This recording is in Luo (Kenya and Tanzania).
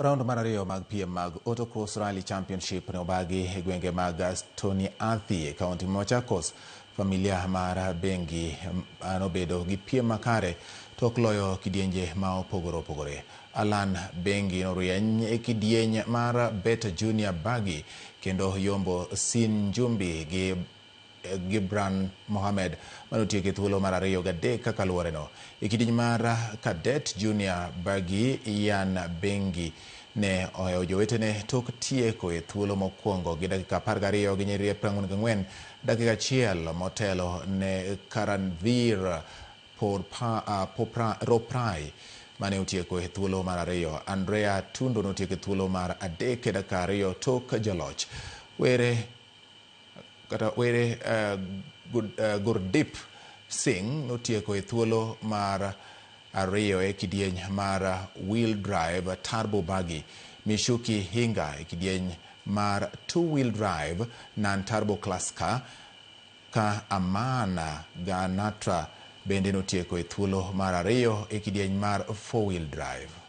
Round mar ariyo mag Piem mag Autocross Rally Championship ne obagi e gwenge mag Stony Athi e kaunti Machakos. Familia mar bengi nobedo gi piem makare tok loyo kidienje ma opogore. Alan bengi norieny e kidieny mar Bet Junior Bagi kendo yombo Sin Jumbi gi Gibran Mohamed manotieko thuolo mar ariyo gadek kaka luore no. E kidieny mar Cadet Junior Bagi, Ian bengi ne ohewo jowetene tok tieko e thuolo mokwongo gi dakika 12 gi nyiriri 44, dakika achiel motelo ne Karanvir Roprai mane otieko e thuolo mar ariyo. Andrea Tundo notieko e thuolo mar adek e dakika 2 tok jaloch. Gurdip Singh notieko e thuolo mar ariyo e kidieny mar wheel drive turbo buggy. Mishuki Hinga e kidieny mar two-wheel drive non turbo class car ka Amana Ganatra bende notieko e thuolo mar ariyo e kidieny mar four-wheel drive.